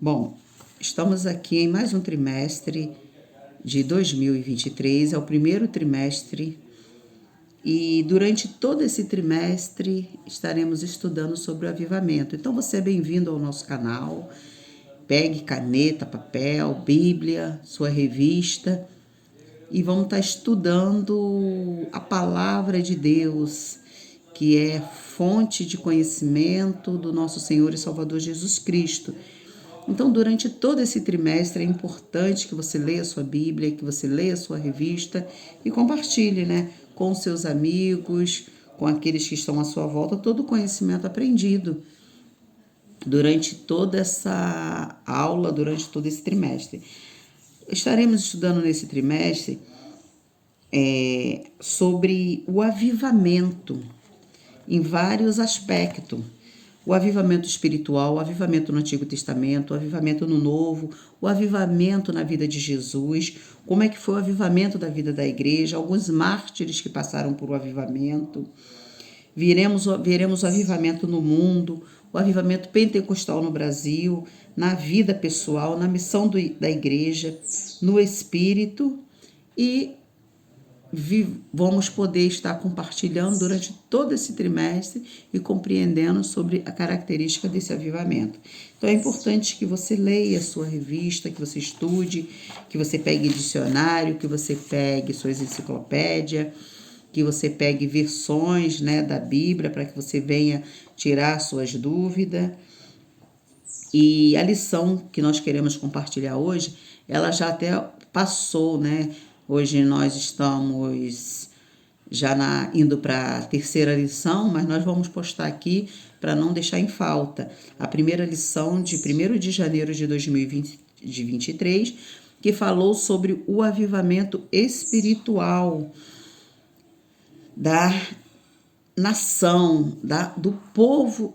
Bom, estamos aqui em mais um trimestre de 2023, é o primeiro trimestre e durante todo esse trimestre estaremos estudando sobre o avivamento. Então você é bem-vindo ao nosso canal. Pegue caneta, papel, Bíblia, sua revista e vamos estar estudando a palavra de Deus, que é fonte de conhecimento do nosso Senhor e Salvador Jesus Cristo. Então, durante todo esse trimestre, é importante que você leia a sua Bíblia, que você leia a sua revista e compartilhe, com seus amigos, com aqueles que estão à sua volta, todo o conhecimento aprendido durante toda essa aula, durante todo esse trimestre. Estaremos estudando nesse trimestre sobre o avivamento em vários aspectos. O avivamento espiritual, o avivamento no Antigo Testamento, o avivamento no Novo, o avivamento na vida de Jesus, como é que foi o avivamento da vida da igreja, alguns mártires que passaram por o avivamento. Veremos o avivamento no mundo, o avivamento pentecostal no Brasil, na vida pessoal, na missão da igreja, no espírito e vamos poder estar compartilhando durante todo esse trimestre e compreendendo sobre a característica desse avivamento. Então é importante que você leia a sua revista, que você estude, que você pegue dicionário, que você pegue suas enciclopédias, que você pegue versões da Bíblia para que você venha tirar suas dúvidas. E a lição que nós queremos compartilhar hoje, ela já até passou, Hoje nós estamos já indo para a terceira lição, mas nós vamos postar aqui para não deixar em falta. A primeira lição de 1º de janeiro de 2023, que falou sobre o avivamento espiritual da nação, do povo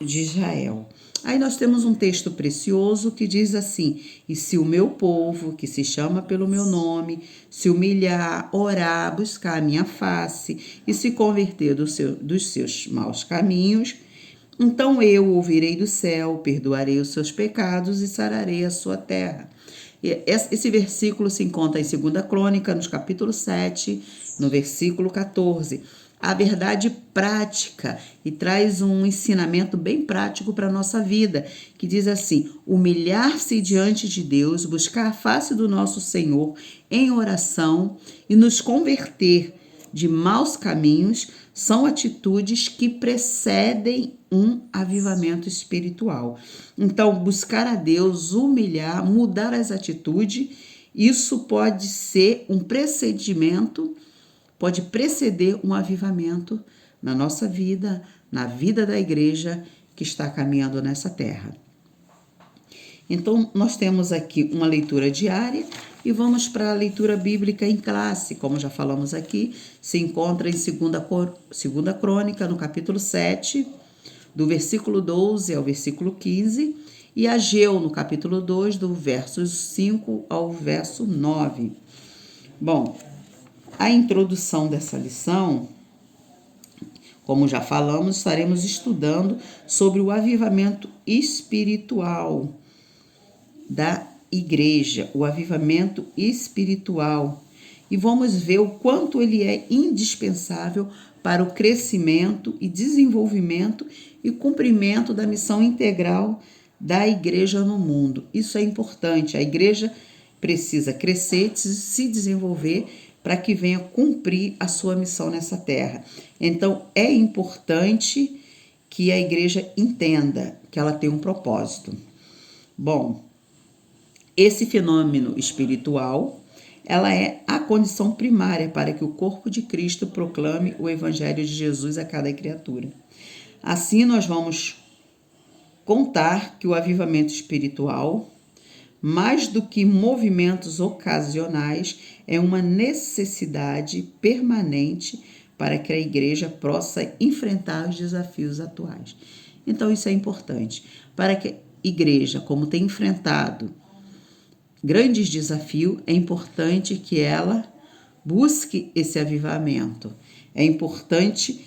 de Israel. Aí nós temos um texto precioso que diz assim: e se o meu povo, que se chama pelo meu nome, se humilhar, orar, buscar a minha face e se converter dos seus maus caminhos, então eu ouvirei do céu, perdoarei os seus pecados e sararei a sua terra. E esse versículo se encontra em 2ª Crônica, no capítulo 7, no versículo 14. A verdade prática e traz um ensinamento bem prático para a nossa vida, que diz assim: humilhar-se diante de Deus, buscar a face do nosso Senhor em oração e nos converter de maus caminhos são atitudes que precedem um avivamento espiritual. Então, buscar a Deus, humilhar, mudar as atitudes, isso pode ser um procedimento, pode preceder um avivamento na nossa vida, na vida da igreja que está caminhando nessa terra. Então, nós temos aqui uma leitura diária e vamos para a leitura bíblica em classe. Como já falamos aqui, se encontra em 2ª Crônica, no capítulo 7, do versículo 12 ao versículo 15, e Ageu, no capítulo 2, do verso 5 ao verso 9. Bom, a introdução dessa lição, como já falamos, estaremos estudando sobre o avivamento espiritual da igreja, o avivamento espiritual. E vamos ver o quanto ele é indispensável para o crescimento e desenvolvimento e cumprimento da missão integral da igreja no mundo. Isso é importante. A igreja precisa crescer, se desenvolver para que venha cumprir a sua missão nessa terra. Então, é importante que a igreja entenda que ela tem um propósito. Bom, esse fenômeno espiritual, ela é a condição primária para que o corpo de Cristo proclame o evangelho de Jesus a cada criatura. Assim, nós vamos contar que o avivamento espiritual, mais do que movimentos ocasionais, é uma necessidade permanente para que a igreja possa enfrentar os desafios atuais. Então, isso é importante. Para que a igreja, como tem enfrentado grandes desafios, é importante que ela busque esse avivamento. É importante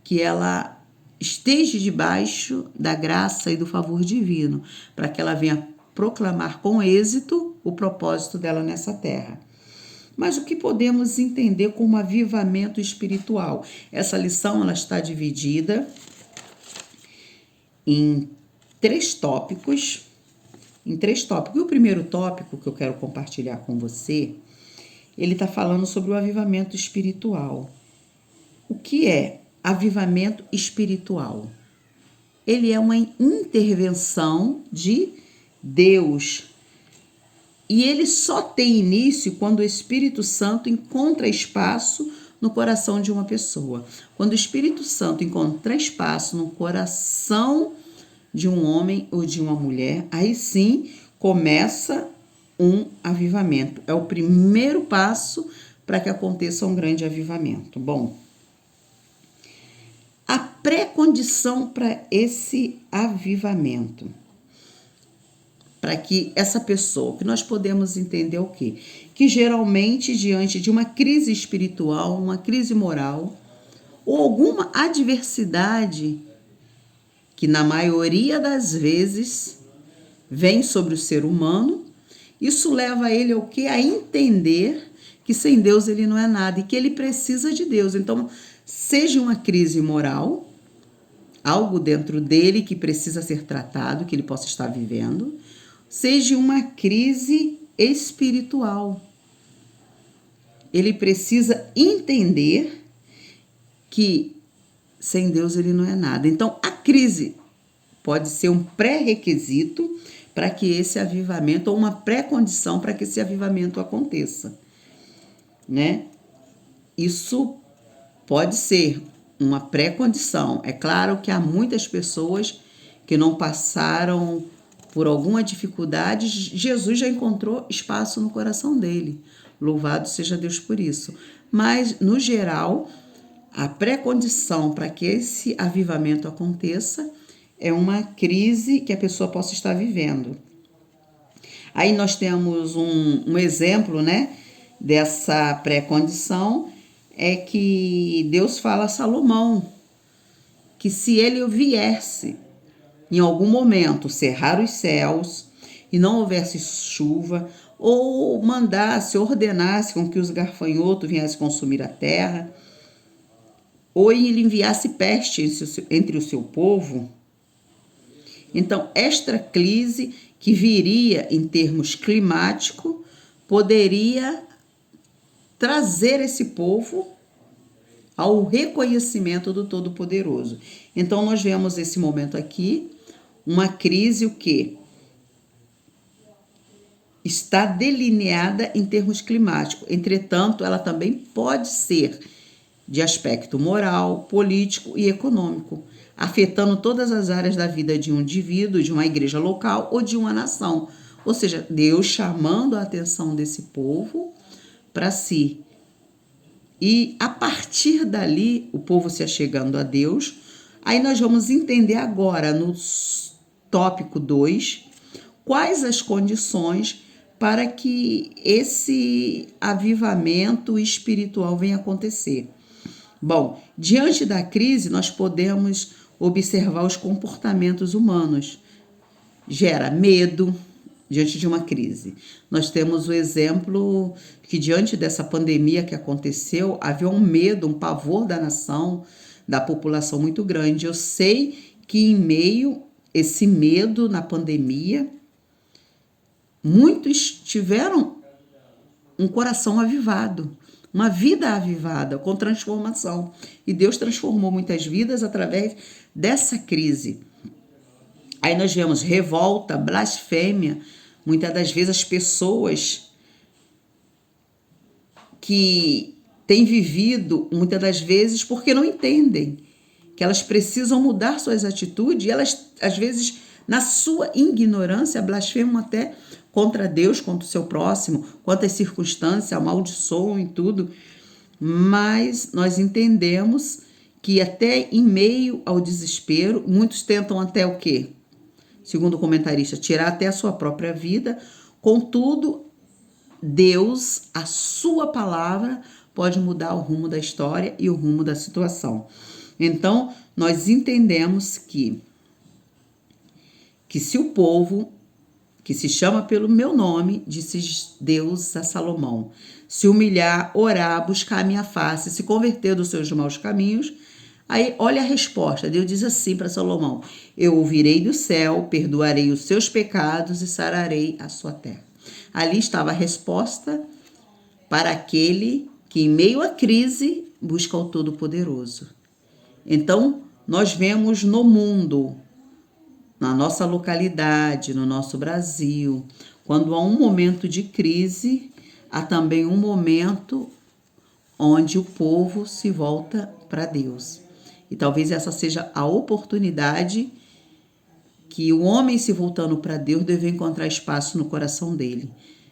que ela esteja debaixo da graça e do favor divino, para que ela venha proclamar com êxito o propósito dela nessa terra. Mas o que podemos entender como avivamento espiritual? Essa lição ela está dividida em três tópicos. E o primeiro tópico que eu quero compartilhar com você, ele está falando sobre o avivamento espiritual. O que é avivamento espiritual? Ele é uma intervenção de Deus. E ele só tem início quando o Espírito Santo encontra espaço no coração de uma pessoa. Quando o Espírito Santo encontra espaço no coração de um homem ou de uma mulher, aí sim começa um avivamento. É o primeiro passo para que aconteça um grande avivamento. Bom, a pré-condição para esse avivamento, para que essa pessoa, que nós podemos entender o quê? Que geralmente diante de uma crise espiritual, uma crise moral ou alguma adversidade que na maioria das vezes vem sobre o ser humano, isso leva ele ao quê? A entender que sem Deus ele não é nada e que ele precisa de Deus. Então, seja uma crise moral, algo dentro dele que precisa ser tratado, que ele possa estar vivendo, seja uma crise espiritual. Ele precisa entender que sem Deus ele não é nada. Então, a crise pode ser um pré-requisito para que esse avivamento, ou uma pré-condição para que esse avivamento aconteça, né? Isso pode ser uma pré-condição. É claro que há muitas pessoas que não passaram por alguma dificuldade, Jesus já encontrou espaço no coração dele. Louvado seja Deus por isso. Mas, no geral, a pré-condição para que esse avivamento aconteça é uma crise que a pessoa possa estar vivendo. Aí nós temos um exemplo, né, dessa pré-condição, é que Deus fala a Salomão que se ele viesse em algum momento cerrar os céus e não houvesse chuva, ou mandasse, ordenasse com que os gafanhotos viessem consumir a terra, ou ele enviasse peste entre o seu povo, então esta crise que viria em termos climáticos poderia trazer esse povo ao reconhecimento do Todo-Poderoso. Então nós vemos esse momento aqui, uma crise o quê? Está delineada em termos climáticos. Entretanto, ela também pode ser de aspecto moral, político e econômico, afetando todas as áreas da vida de um indivíduo, de uma igreja local ou de uma nação. Ou seja, Deus chamando a atenção desse povo para si. E a partir dali, o povo se achegando a Deus, aí nós vamos entender agora, no tópico 2, quais as condições para que esse avivamento espiritual venha acontecer. Bom, diante da crise, nós podemos observar os comportamentos humanos. Gera medo diante de uma crise. Nós temos o exemplo que diante dessa pandemia que aconteceu, havia um medo, um pavor da nação, da população muito grande. Eu sei que em meio a esse medo na pandemia, muitos tiveram um coração avivado, uma vida avivada, com transformação. E Deus transformou muitas vidas através dessa crise. Aí nós vemos revolta, blasfêmia. Muitas das vezes as pessoas que têm vivido, muitas das vezes, porque não entendem que elas precisam mudar suas atitudes, e elas, às vezes, na sua ignorância, blasfemam até contra Deus, contra o seu próximo, contra as circunstâncias, amaldiçoam e tudo. Mas nós entendemos que até em meio ao desespero, muitos tentam até o quê? Segundo o comentarista, tirar até a sua própria vida. Contudo, Deus, a sua palavra, pode mudar o rumo da história e o rumo da situação. Então, nós entendemos que se o povo que se chama pelo meu nome, disse Deus a Salomão, se humilhar, orar, buscar a minha face, se converter dos seus maus caminhos, aí olha a resposta. Deus diz assim para Salomão: eu ouvirei do céu, perdoarei os seus pecados e sararei a sua terra. Ali estava a resposta para aquele que em meio à crise busca o Todo-Poderoso. Então, nós vemos no mundo, na nossa localidade, no nosso Brasil, quando há um momento de crise, há também um momento onde o povo se volta para Deus. E talvez essa seja a oportunidade que o homem se voltando para Deus deve encontrar espaço no coração dele.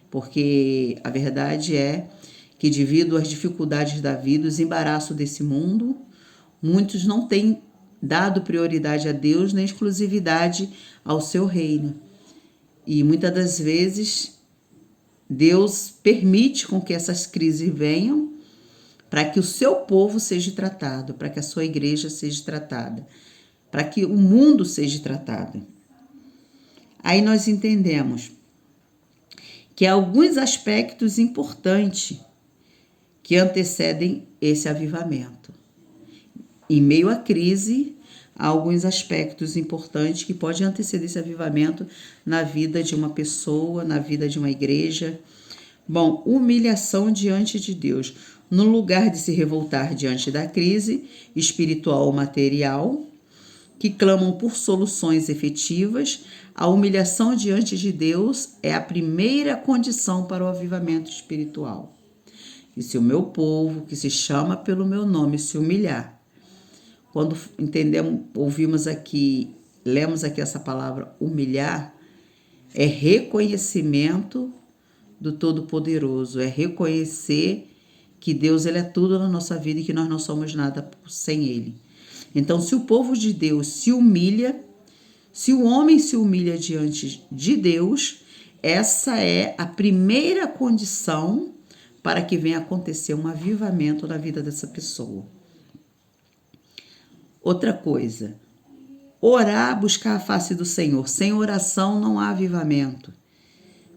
Porque a verdade é que, devido às dificuldades da vida, os embaraços desse mundo, muitos não têm dado prioridade a Deus nem exclusividade ao seu reino. E muitas das vezes Deus permite com que essas crises venham para que o seu povo seja tratado, para que a sua igreja seja tratada, para que o mundo seja tratado. Aí nós entendemos que há alguns aspectos importantes que antecedem esse avivamento. Em meio à crise, há alguns aspectos importantes que podem anteceder esse avivamento na vida de uma pessoa, na vida de uma igreja. Bom, humilhação diante de Deus. No lugar de se revoltar diante da crise espiritual ou material, que clamam por soluções efetivas, a humilhação diante de Deus é a primeira condição para o avivamento espiritual. E se o meu povo, que se chama pelo meu nome, se humilhar, quando ouvimos aqui, lemos aqui essa palavra humilhar, é reconhecimento do Todo-Poderoso, é reconhecer que Deus ele é tudo na nossa vida e que nós não somos nada sem Ele. Então, se o povo de Deus se humilha, se o homem se humilha diante de Deus, essa é a primeira condição para que venha acontecer um avivamento na vida dessa pessoa. Outra coisa, orar, buscar a face do Senhor. Sem oração não há avivamento.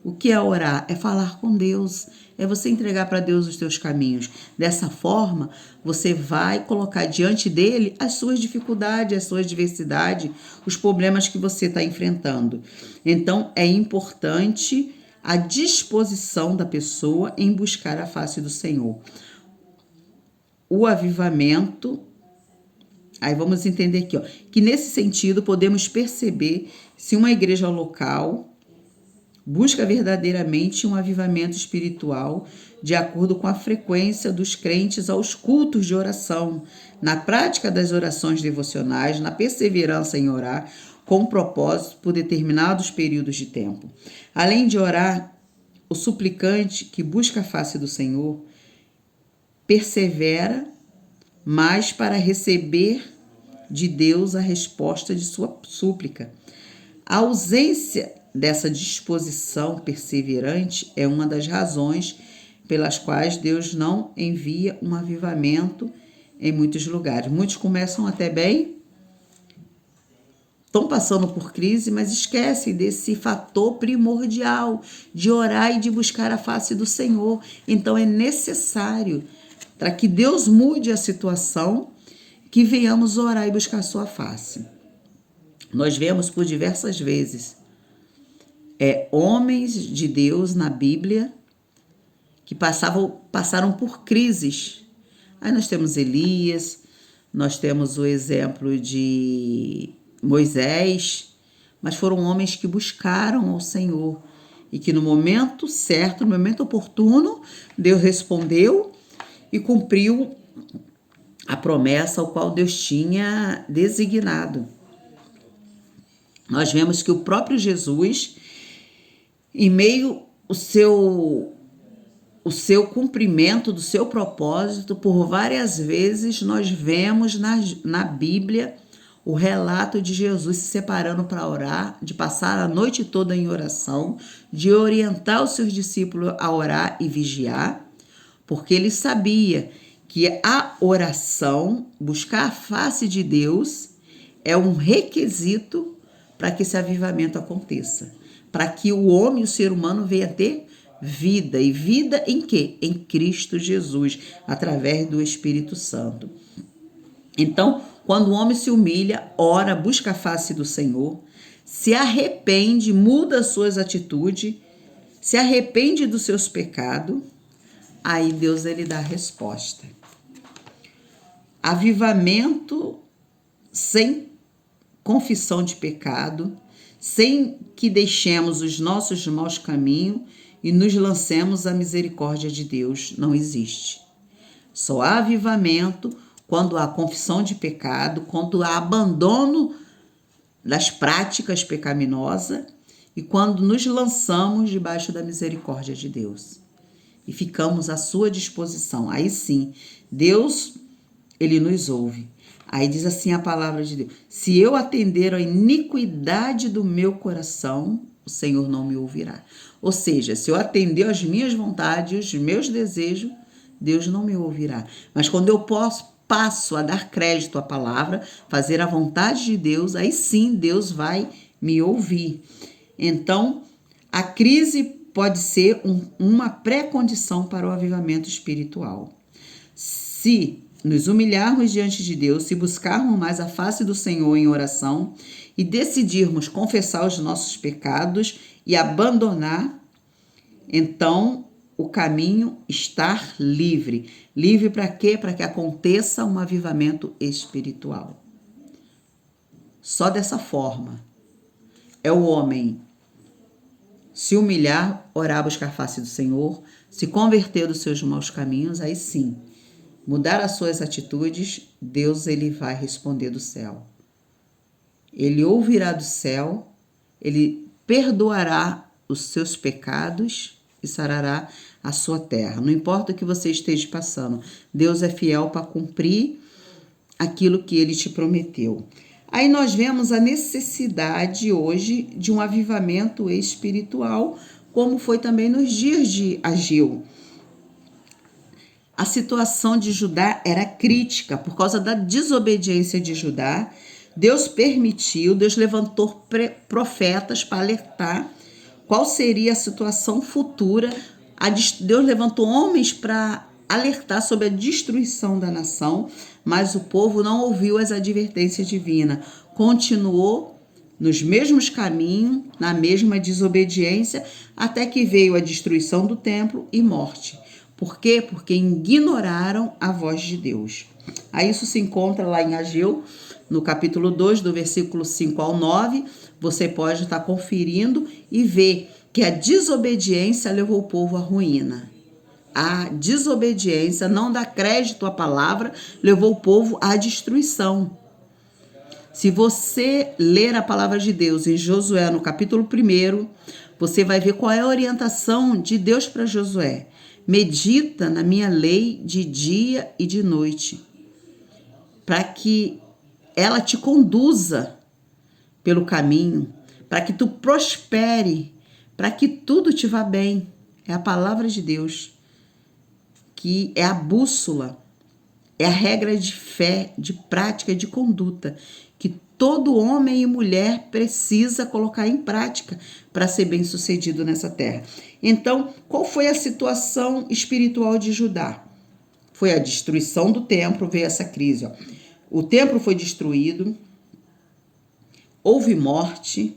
O que é orar? É falar com Deus, é você entregar para Deus os teus caminhos. Dessa forma, você vai colocar diante dele as suas dificuldades, as suas adversidades, os problemas que você está enfrentando. Então, é importante a disposição da pessoa em buscar a face do Senhor. O avivamento, aí vamos entender aqui, que nesse sentido podemos perceber se uma igreja local busca verdadeiramente um avivamento espiritual de acordo com a frequência dos crentes aos cultos de oração, na prática das orações devocionais, na perseverança em orar com propósito por determinados períodos de tempo. Além de orar, o suplicante que busca a face do Senhor persevera mais para receber de Deus a resposta de sua súplica. A ausência dessa disposição perseverante é uma das razões pelas quais Deus não envia um avivamento em muitos lugares. Muitos começam até bem, estão passando por crise, mas esquecem desse fator primordial de orar e de buscar a face do Senhor. Então é necessário, para que Deus mude a situação, que venhamos orar e buscar a sua face. Nós vemos por diversas vezes homens de Deus na Bíblia que passaram por crises. Aí nós temos Elias, nós temos o exemplo de Moisés, mas foram homens que buscaram ao Senhor e que no momento certo, no momento oportuno, Deus respondeu e cumpriu a promessa ao qual Deus tinha designado. Nós vemos que o próprio Jesus, em meio ao seu cumprimento do seu propósito, por várias vezes nós vemos na Bíblia o relato de Jesus se separando para orar, de passar a noite toda em oração, de orientar os seus discípulos a orar e vigiar, porque ele sabia que a oração, buscar a face de Deus, é um requisito para que esse avivamento aconteça. Para que o homem, o ser humano, venha ter vida. E vida em quê? Em Cristo Jesus, através do Espírito Santo. Então, quando o homem se humilha, ora, busca a face do Senhor, se arrepende, muda suas atitudes, se arrepende dos seus pecados, aí Deus ele dá a resposta. Avivamento sem confissão de pecado, sem que deixemos os nossos maus caminhos e nos lancemos à misericórdia de Deus, não existe. Só há avivamento quando há confissão de pecado, quando há abandono das práticas pecaminosas e quando nos lançamos debaixo da misericórdia de Deus e ficamos à sua disposição. Aí sim, Deus, ele nos ouve. Aí diz assim a palavra de Deus: se eu atender à iniquidade do meu coração, o Senhor não me ouvirá. Ou seja, se eu atender às minhas vontades, os meus desejos, Deus não me ouvirá. Mas quando eu passo a dar crédito à palavra, fazer a vontade de Deus, aí sim Deus vai me ouvir. Então, a crise pode ser uma pré-condição para o avivamento espiritual. Se nos humilharmos diante de Deus, se buscarmos mais a face do Senhor em oração e decidirmos confessar os nossos pecados e abandonar, então o caminho está livre. Livre para quê? Para que aconteça um avivamento espiritual. Só dessa forma é o homem se humilhar, orar, buscar a face do Senhor, se converter dos seus maus caminhos, aí sim, mudar as suas atitudes, Deus ele vai responder do céu. Ele ouvirá do céu, ele perdoará os seus pecados e sarará a sua terra. Não importa o que você esteja passando, Deus é fiel para cumprir aquilo que ele te prometeu. Aí nós vemos a necessidade hoje de um avivamento espiritual, como foi também nos dias de Ageu. A situação de Judá era crítica por causa da desobediência de Judá. Deus permitiu, Deus levantou profetas para alertar qual seria a situação futura. Deus levantou homens para alertar sobre a destruição da nação, mas o povo não ouviu as advertências divinas, continuou nos mesmos caminhos, na mesma desobediência, até que veio a destruição do templo e morte. Por quê? Porque ignoraram a voz de Deus. Aí isso se encontra lá em Ageu, no capítulo 2, do versículo 5 ao 9. Você pode estar conferindo e ver que a desobediência levou o povo à ruína. A desobediência, não dá crédito à palavra, levou o povo à destruição. Se você ler a palavra de Deus em Josué, no capítulo 1, você vai ver qual é a orientação de Deus para Josué. Medita na minha lei de dia e de noite, para que ela te conduza pelo caminho, para que tu prospere, para que tudo te vá bem. É a palavra de Deus, que é a bússola, é a regra de fé, de prática, de conduta, que todo homem e mulher precisa colocar em prática para ser bem-sucedido nessa terra. Então, qual foi a situação espiritual de Judá? Foi a destruição do templo, veio essa crise. O templo foi destruído, houve morte,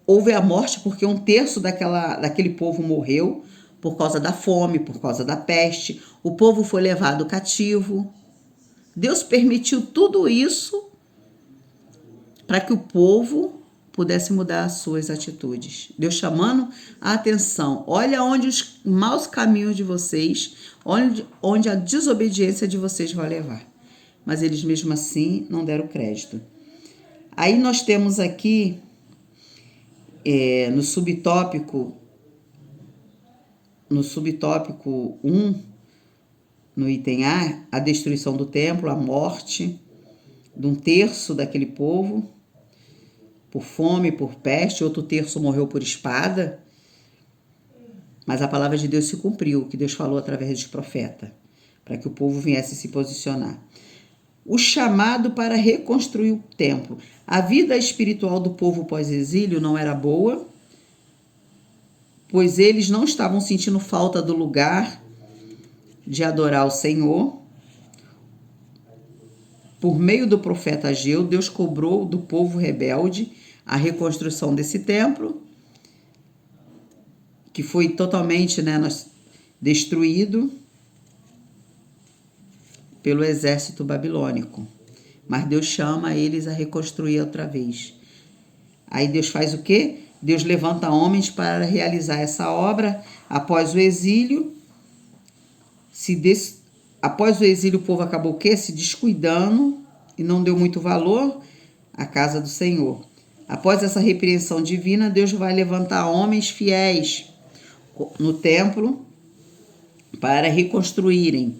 houve a morte porque 1/3 daquele povo morreu por causa da fome, por causa da peste. O povo foi levado cativo. Deus permitiu tudo isso para que o povo pudesse mudar as suas atitudes. Deus chamando a atenção. Olha onde os maus caminhos de vocês, onde a desobediência de vocês vai levar. Mas eles mesmo assim não deram crédito. Aí nós temos aqui, no subtópico 1, no item A destruição do templo, a morte de 1/3 daquele povo, por fome, por peste, outro terço morreu por espada. Mas a palavra de Deus se cumpriu, que Deus falou através de profeta, para que o povo viesse se posicionar. O chamado para reconstruir o templo. A vida espiritual do povo pós-exílio não era boa, pois eles não estavam sentindo falta do lugar de adorar o Senhor. Por meio do profeta Ageu, Deus cobrou do povo rebelde a reconstrução desse templo, que foi totalmente destruído pelo exército babilônico. Mas Deus chama eles a reconstruir outra vez. Aí Deus faz o quê? Deus levanta homens para realizar essa obra após o exílio. Após o exílio, o povo acabou o quê? Se descuidando e não deu muito valor à casa do Senhor. Após essa repreensão divina, Deus vai levantar homens fiéis no templo para reconstruírem.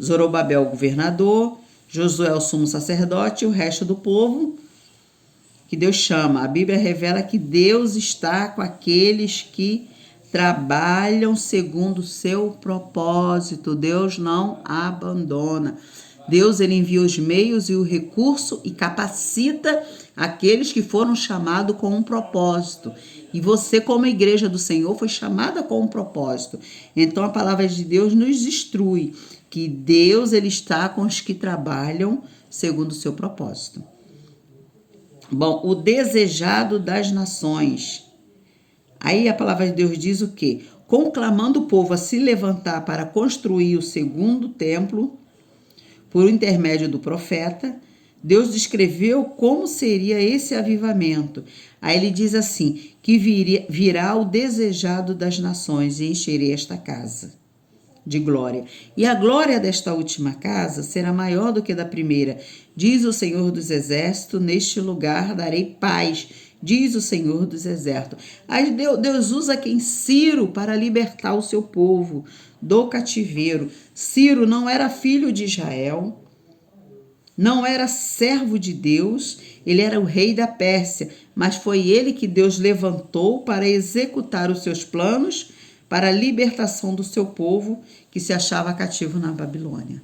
Zorobabel, governador, Josué, o sumo sacerdote, e o resto do povo que Deus chama. A Bíblia revela que Deus está com aqueles que trabalham segundo o seu propósito. Deus não abandona. Deus, ele envia os meios e o recurso e capacita aqueles que foram chamados com um propósito. E você, como igreja do Senhor, foi chamada com um propósito. Então, a palavra de Deus nos instrui que Deus, ele está com os que trabalham segundo o seu propósito. Bom, o desejado das nações. Aí a palavra de Deus diz o quê? Conclamando o povo a se levantar para construir o segundo templo, por intermédio do profeta, Deus descreveu como seria esse avivamento. Aí ele diz assim, que virá o desejado das nações e encherei esta casa de glória. E a glória desta última casa será maior do que da primeira. Diz o Senhor dos Exércitos, neste lugar darei paz. Diz o Senhor dos Exércitos. Aí Deus usa quem? Ciro, para libertar o seu povo do cativeiro. Ciro não era filho de Israel, não era servo de Deus, ele era o rei da Pérsia, mas foi ele que Deus levantou para executar os seus planos para a libertação do seu povo que se achava cativo na Babilônia.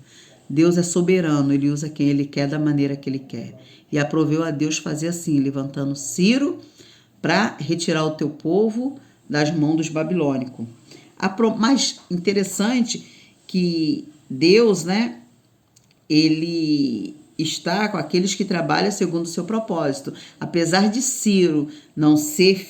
Deus é soberano, ele usa quem ele quer da maneira que ele quer. E aproveu a Deus fazer assim, levantando Ciro para retirar o teu povo das mãos dos babilônicos. Mais interessante que Deus, ele está com aqueles que trabalham segundo o seu propósito. Apesar de Ciro não ser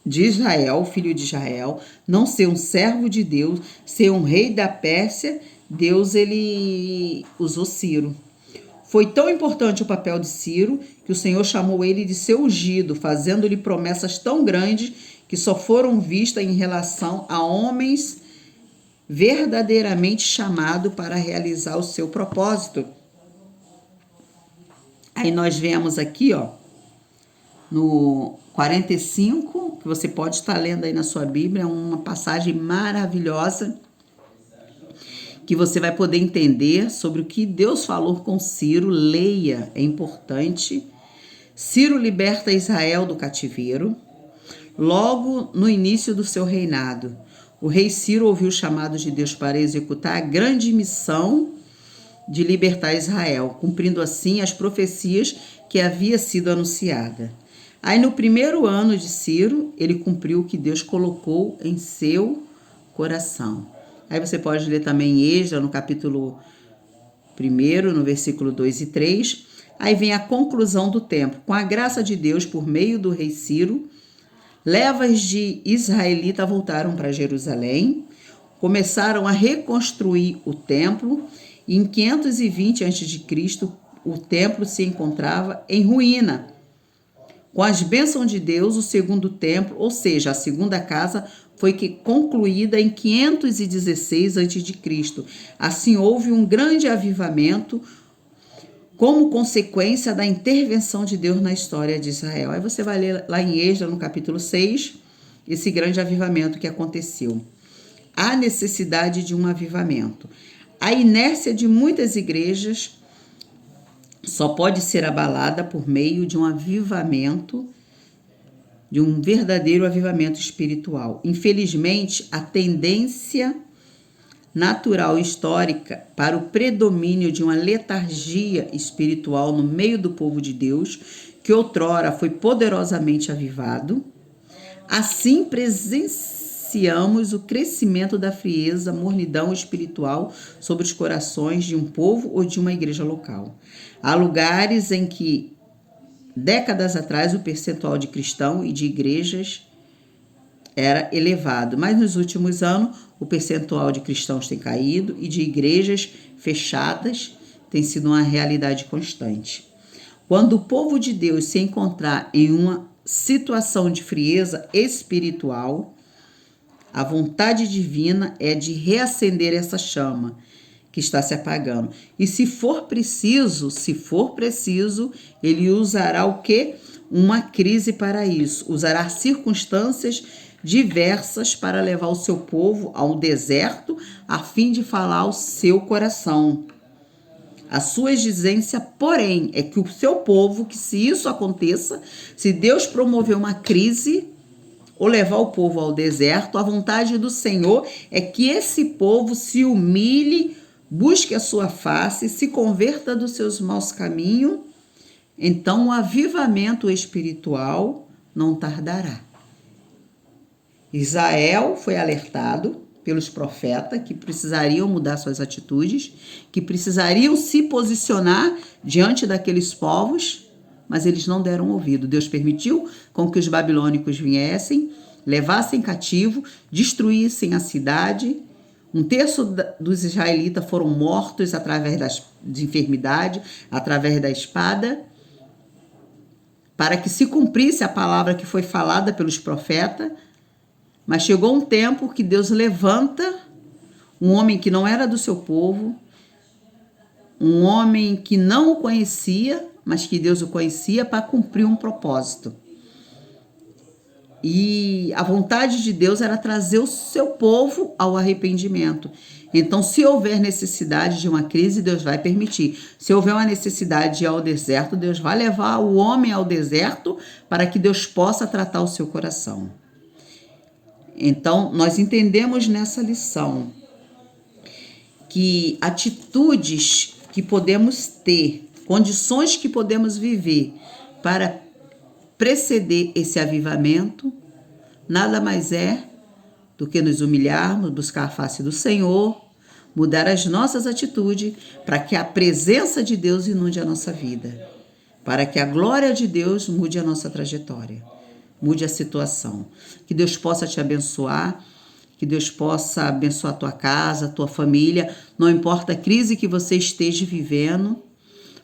de Israel, filho de Israel, não ser um servo de Deus, ser um rei da Pérsia, Deus, ele usou Ciro. Foi tão importante o papel de Ciro que o Senhor chamou ele de seu ungido, fazendo-lhe promessas tão grandes que só foram vistas em relação a homens verdadeiramente chamados para realizar o seu propósito. Aí nós vemos aqui, no 45, que você pode estar lendo aí na sua Bíblia, uma passagem maravilhosa que você vai poder entender sobre o que Deus falou com Ciro. Leia, é importante. Ciro liberta Israel do cativeiro. Logo no início do seu reinado, o rei Ciro ouviu o chamado de Deus para executar a grande missão de libertar Israel, cumprindo assim as profecias que havia sido anunciada. Aí no primeiro ano de Ciro, ele cumpriu o que Deus colocou em seu coração. Aí você pode ler também Esdras, no capítulo 1, no versículo 2 e 3. Aí vem a conclusão do tempo. Com a graça de Deus, por meio do rei Ciro, levas de israelitas voltaram para Jerusalém, começaram a reconstruir o templo, e em 520 a.C., o templo se encontrava em ruína. Com as bênçãos de Deus, o segundo templo, ou seja, a segunda casa, foi concluída em 516 a.C. Assim, houve um grande avivamento como consequência da intervenção de Deus na história de Israel. Aí você vai ler lá em Esdras, no capítulo 6, esse grande avivamento que aconteceu. Há necessidade de um avivamento. A inércia de muitas igrejas só pode ser abalada por meio de um avivamento de um verdadeiro avivamento espiritual. Infelizmente, a tendência natural e histórica para o predomínio de uma letargia espiritual no meio do povo de Deus, que outrora foi poderosamente avivado, assim presenciamos o crescimento da frieza, mornidão espiritual sobre os corações de um povo ou de uma igreja local. Há lugares em que, décadas atrás, o percentual de cristãos e de igrejas era elevado, mas nos últimos anos o percentual de cristãos tem caído e de igrejas fechadas tem sido uma realidade constante. Quando o povo de Deus se encontrar em uma situação de frieza espiritual, a vontade divina é de reacender essa chama que está se apagando. E se for preciso, ele usará o quê? Uma crise para isso. Usará circunstâncias diversas para levar o seu povo ao deserto, a fim de falar ao seu coração. A sua exigência, porém, é que o seu povo, que se isso aconteça, se Deus promover uma crise ou levar o povo ao deserto, a vontade do Senhor é que esse povo se humilhe, busque a sua face, se converta dos seus maus caminhos. Então o avivamento espiritual não tardará. Israel foi alertado pelos profetas que precisariam mudar suas atitudes, que precisariam se posicionar diante daqueles povos, mas eles não deram ouvido. Deus permitiu com que os babilônicos viessem, levassem cativo, destruíssem a cidade. Um terço dos israelitas foram mortos através de enfermidade, através da espada, para que se cumprisse a palavra que foi falada pelos profetas. Mas chegou um tempo que Deus levanta um homem que não era do seu povo, um homem que não o conhecia, mas que Deus o conhecia, para cumprir um propósito. E a vontade de Deus era trazer o seu povo ao arrependimento. Então, se houver necessidade de uma crise, Deus vai permitir. Se houver uma necessidade de ir ao deserto, Deus vai levar o homem ao deserto para que Deus possa tratar o seu coração. Então, nós entendemos nessa lição que atitudes que podemos ter, condições que podemos viver para preceder esse avivamento, nada mais é do que nos humilharmos, buscar a face do Senhor, mudar as nossas atitudes para que a presença de Deus inunde a nossa vida, para que a glória de Deus mude a nossa trajetória, mude a situação. Que Deus possa te abençoar, que Deus possa abençoar a tua casa, a tua família, não importa a crise que você esteja vivendo,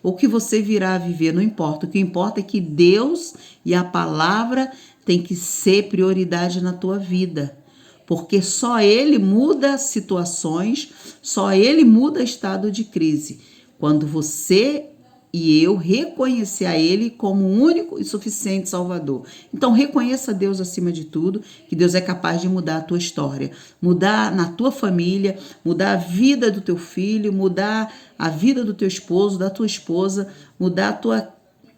ou que você virá a viver, não importa. O que importa é que Deus e a palavra tem que ser prioridade na tua vida. Porque só Ele muda situações, só Ele muda estado de crise. Quando você e eu reconhecer a Ele como o único e suficiente Salvador. Então reconheça Deus acima de tudo, que Deus é capaz de mudar a tua história, mudar na tua família, mudar a vida do teu filho, mudar a vida do teu esposo, da tua esposa, mudar a tua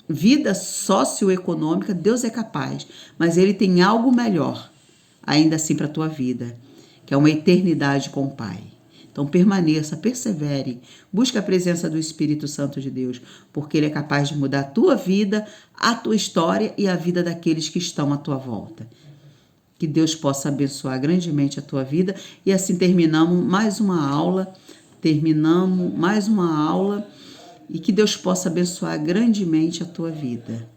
vida socioeconômica. Deus é capaz, mas Ele tem algo melhor ainda assim para a tua vida, que é uma eternidade com o Pai. Então permaneça, persevere, busque a presença do Espírito Santo de Deus, porque Ele é capaz de mudar a tua vida, a tua história e a vida daqueles que estão à tua volta. Que Deus possa abençoar grandemente a tua vida. E assim terminamos mais uma aula, e que Deus possa abençoar grandemente a tua vida.